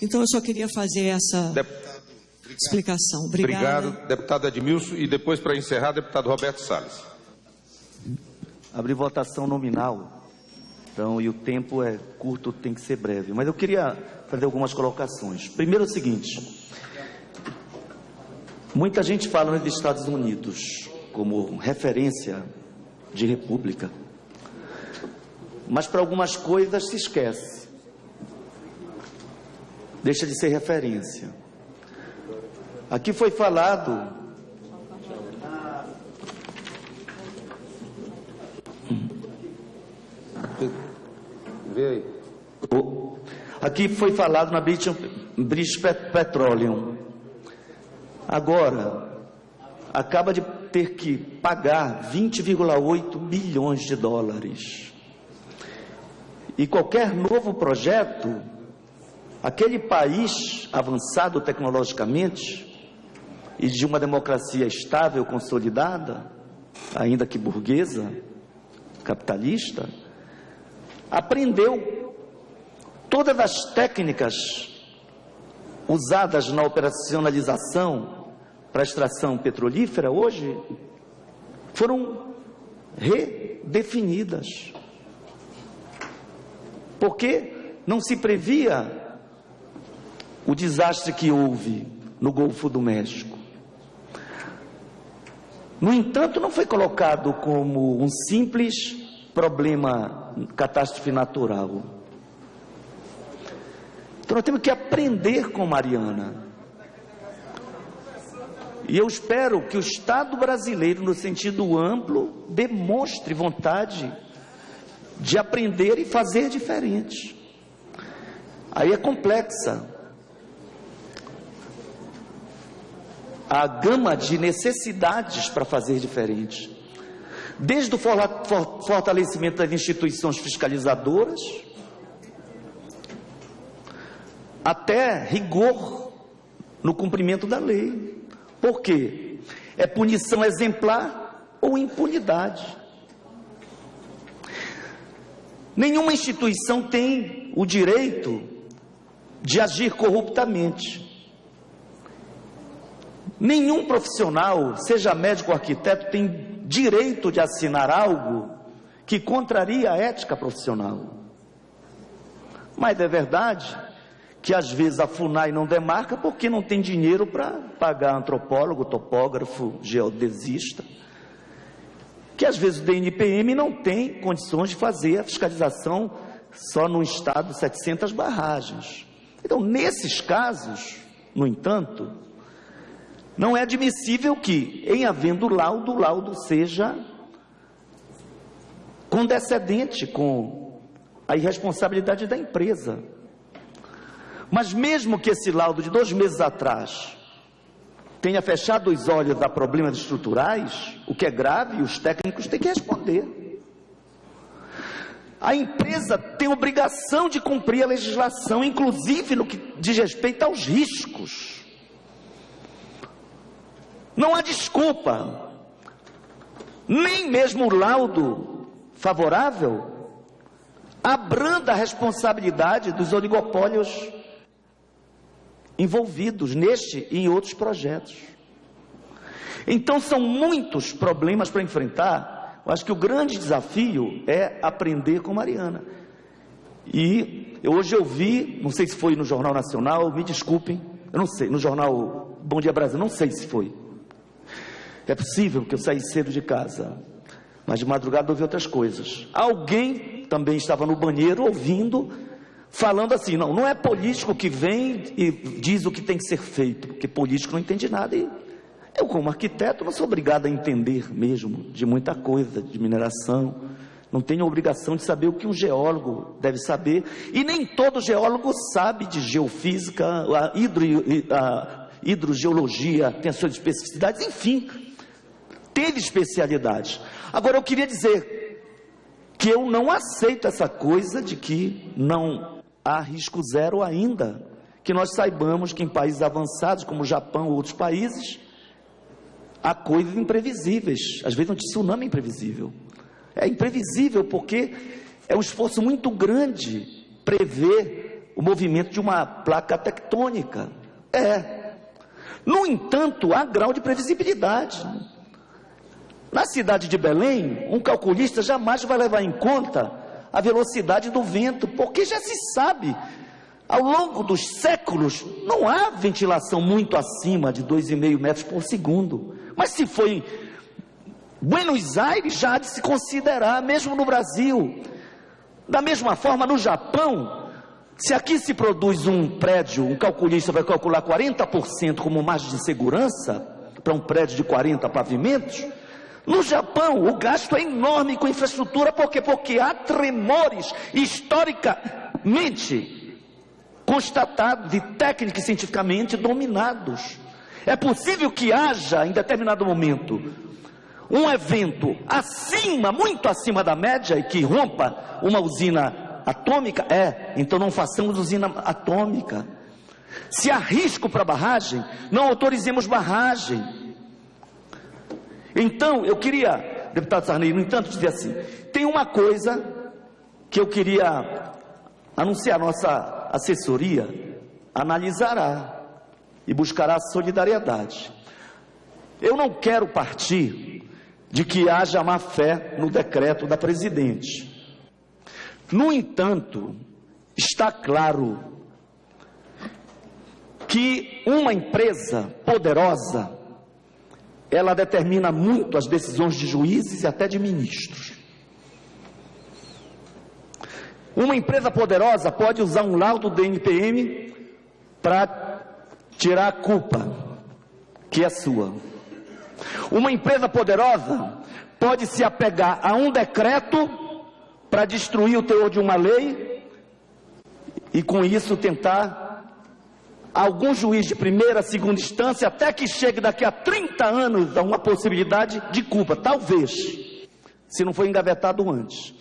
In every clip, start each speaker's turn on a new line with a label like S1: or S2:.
S1: Então, eu só queria fazer essa explicação. Obrigada.
S2: Obrigado, deputado Edmilson. E depois, para encerrar, deputado Roberto Salles.
S3: Abrir votação nominal. Então, e o tempo é curto, tem que ser breve. Mas eu queria fazer algumas colocações. Primeiro é o seguinte. Muita gente fala nos Estados Unidos como referência de república. Mas para algumas coisas se esquece. Deixa de ser referência. Aqui foi falado aqui foi falado na British Petroleum. Agora acaba de ter que pagar 20,8 bilhões de dólares. E qualquer novo projeto, aquele país avançado tecnologicamente e de uma democracia estável, consolidada, ainda que burguesa, capitalista, aprendeu todas as técnicas usadas na operacionalização para a extração petrolífera, hoje foram redefinidas. Porque não se previa o desastre que houve no Golfo do México. No entanto, não foi colocado como um simples problema, catástrofe natural. Então nós temos que aprender com Mariana. E eu espero que o Estado brasileiro, no sentido amplo, demonstre vontade de aprender e fazer diferente. Aí é complexa a gama de necessidades para fazer diferente. Desde o fortalecimento das instituições fiscalizadoras, até rigor no cumprimento da lei. Por quê? É punição exemplar ou impunidade. Nenhuma instituição tem o direito de agir corruptamente. Nenhum profissional, seja médico ou arquiteto, tem direito de assinar algo que contraria a ética profissional. Mas é verdade que às vezes a FUNAI não demarca porque não tem dinheiro para pagar antropólogo, topógrafo, geodesista. Que às vezes o DNPM não tem condições de fazer a fiscalização só no estado de 700 barragens. Então, nesses casos, no entanto, não é admissível que, em havendo laudo, o laudo seja condescendente com a irresponsabilidade da empresa. Mas mesmo que esse laudo de 2 meses atrás tenha fechado os olhos a problemas estruturais, o que é grave, os técnicos têm que responder. A empresa tem obrigação de cumprir a legislação, inclusive no que diz respeito aos riscos. Não há desculpa, nem mesmo o laudo favorável abranda a responsabilidade dos oligopólios envolvidos neste e em outros projetos. Então são muitos problemas para enfrentar. Eu acho que o grande desafio é aprender com Mariana. E hoje eu vi, não sei se foi no Jornal Nacional, me desculpem, eu não sei, no jornal Bom Dia Brasil, não sei se foi. É possível que eu saí cedo de casa, mas de madrugada ouvi outras coisas. Alguém também estava no banheiro ouvindo, falando assim, não é político que vem e diz o que tem que ser feito, porque político não entende nada. E eu, como arquiteto, não sou obrigado a entender mesmo de muita coisa, de mineração. Não tenho a obrigação de saber o que um geólogo deve saber. E nem todo geólogo sabe de geofísica, a hidrogeologia tem as suas especificidades, enfim, teve especialidade. Agora, eu queria dizer que eu não aceito essa coisa de que não há risco zero ainda. Que nós saibamos que em países avançados, como o Japão ou outros países, há coisas imprevisíveis. Às vezes um tsunami é imprevisível. É imprevisível porque é um esforço muito grande prever o movimento de uma placa tectônica. No entanto, há grau de previsibilidade. Na cidade de Belém, um calculista jamais vai levar em conta a velocidade do vento, porque já se sabe, ao longo dos séculos, não há ventilação muito acima de 2,5 metros por segundo. Mas se for em Buenos Aires, já há de se considerar, mesmo no Brasil. Da mesma forma, no Japão, se aqui se produz um prédio, um calculista vai calcular 40% como margem de segurança, para um prédio de 40 pavimentos, no Japão o gasto é enorme com infraestrutura, por quê? Porque há tremores historicamente constatados e técnica e cientificamente dominados. É possível que haja, em determinado momento, um evento acima, muito acima da média, e que rompa uma usina atômica? Então não façamos usina atômica. Se há risco para barragem, não autorizemos barragem. Então, eu queria, deputado Sarney, no entanto, dizer assim, tem uma coisa que eu queria anunciar, nossa assessoria analisará e buscará solidariedade. Eu não quero partir de que haja má fé no decreto da presidente. No entanto, está claro que uma empresa poderosa, ela determina muito as decisões de juízes e até de ministros. Uma empresa poderosa pode usar um laudo do NPM para tirar a culpa, que é sua. Uma empresa poderosa pode se apegar a um decreto para destruir o teor de uma lei e com isso tentar algum juiz de primeira, segunda instância, até que chegue daqui a 30 anos a uma possibilidade de culpa, talvez, se não for engavetado antes.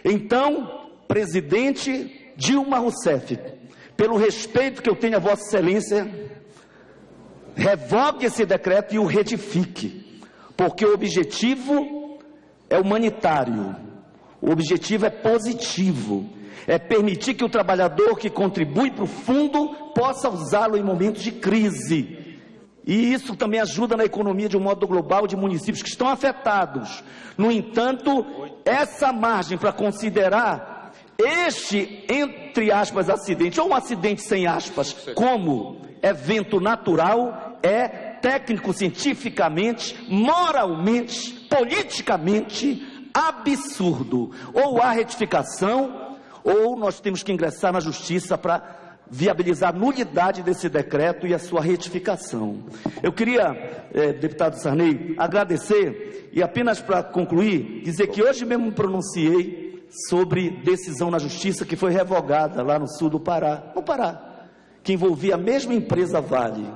S3: Então, presidente Dilma Rousseff, pelo respeito que eu tenho a Vossa Excelência, revogue esse decreto e o retifique, porque o objetivo é humanitário, o objetivo é positivo, é permitir que o trabalhador que contribui para o fundo possa usá-lo em momentos de crise. E isso também ajuda na economia de um modo global de municípios que estão afetados. No entanto, essa margem para considerar este, entre aspas, acidente, ou um acidente sem aspas, como evento natural, é técnico, cientificamente, moralmente, politicamente absurdo. Ou há retificação, ou nós temos que ingressar na justiça para viabilizar a nulidade desse decreto e a sua retificação. Eu queria, deputado Sarney, agradecer e apenas para concluir, dizer que hoje mesmo me pronunciei sobre decisão na justiça que foi revogada lá no sul do Pará, no Pará, que envolvia a mesma empresa Vale.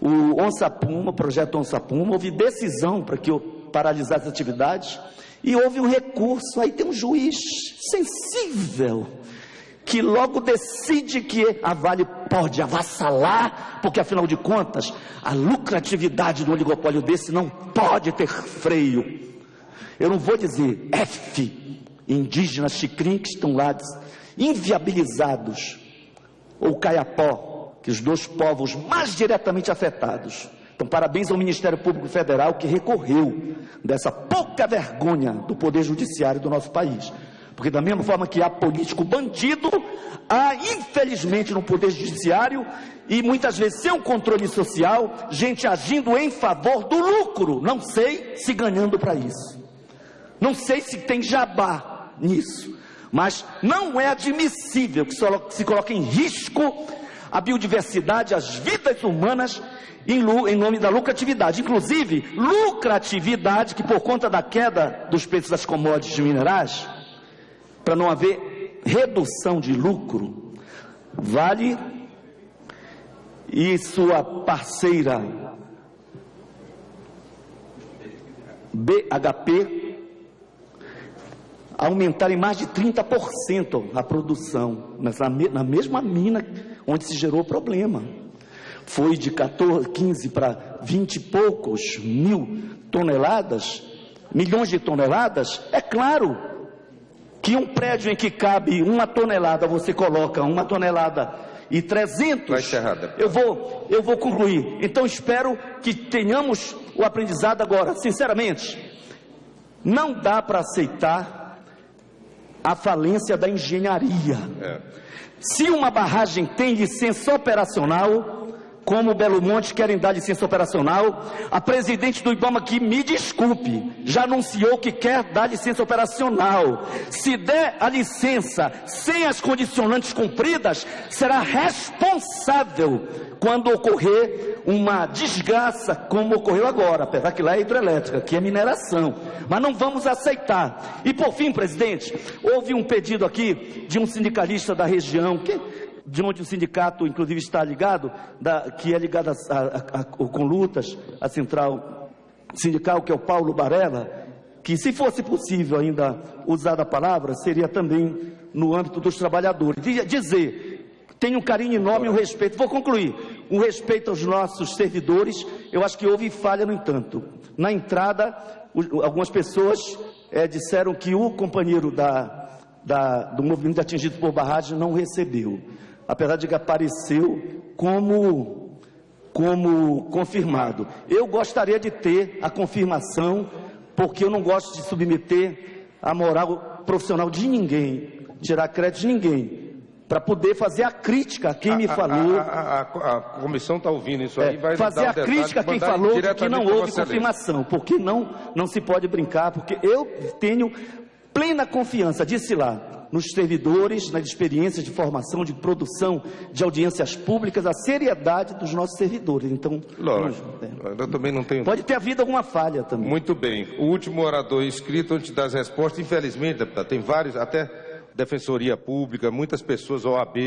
S3: O Onça Puma, o projeto Onça Puma, houve decisão para que eu paralisasse as atividades e houve um recurso. Aí tem um juiz sensível que logo decide que a Vale pode avassalar, porque afinal de contas a lucratividade do oligopólio desse não pode ter freio. Eu não vou dizer F, indígenas chicrim que estão lá inviabilizados, ou Caiapó, que os dois povos mais diretamente afetados. Então, parabéns ao Ministério Público Federal que recorreu dessa pouca vergonha do Poder Judiciário do nosso país. Porque da mesma forma que há político bandido, há infelizmente no Poder Judiciário, e muitas vezes sem um controle social, gente agindo em favor do lucro, não sei se ganhando para isso. Não sei se tem jabá nisso, mas não é admissível que se coloque em risco a biodiversidade, as vidas humanas, em nome da lucratividade. Inclusive, lucratividade que por conta da queda dos preços das commodities minerais, para não haver redução de lucro, Vale e sua parceira BHP aumentarem mais de 30% a produção, na mesma mina onde se gerou o problema. Foi de 15 para 20 e poucos milhões de toneladas. É claro que um prédio em que cabe 1 tonelada, você coloca 1 tonelada e 300,
S2: Vai encerrar, deputado.
S3: eu vou concluir. Então espero que tenhamos o aprendizado agora. Sinceramente, não dá para aceitar a falência da engenharia. Se uma barragem tem licença operacional, como o Belo Monte querem dar licença operacional, a presidente do IBAMA, que me desculpe, já anunciou que quer dar licença operacional. Se der a licença sem as condicionantes cumpridas, será responsável quando ocorrer uma desgraça como ocorreu agora, apesar que lá é hidrelétrica, que é mineração. Mas não vamos aceitar. E por fim, presidente, houve um pedido aqui de um sindicalista da região, de onde o sindicato, inclusive, está ligado, que é ligado com lutas, a central sindical, que é o Paulo Barella, que, se fosse possível ainda usar a palavra, seria também no âmbito dos trabalhadores. Dizer, tenho um carinho enorme e um respeito, vou concluir, um respeito aos nossos servidores. Eu acho que houve falha, no entanto. Na entrada, algumas pessoas disseram que o companheiro do movimento atingido por barragem não recebeu, apesar de que apareceu como confirmado. Eu gostaria de ter a confirmação, porque eu não gosto de submeter a moral profissional de ninguém, tirar crédito de ninguém, para poder fazer a crítica a quem me falou.
S2: A comissão está ouvindo isso aí, vai
S3: fazer
S2: dar
S3: a crítica a quem falou que não houve confirmação, porque não se pode brincar, porque eu tenho plena confiança, disse lá, nos servidores, nas experiências de formação, de produção, de audiências públicas, a seriedade dos nossos servidores. Então,
S2: lógico, eu também não tenho...
S3: Pode ter havido alguma falha também.
S2: Muito bem. O último orador inscrito, antes das respostas, infelizmente, deputado, tem vários, até Defensoria Pública, muitas pessoas, OAB,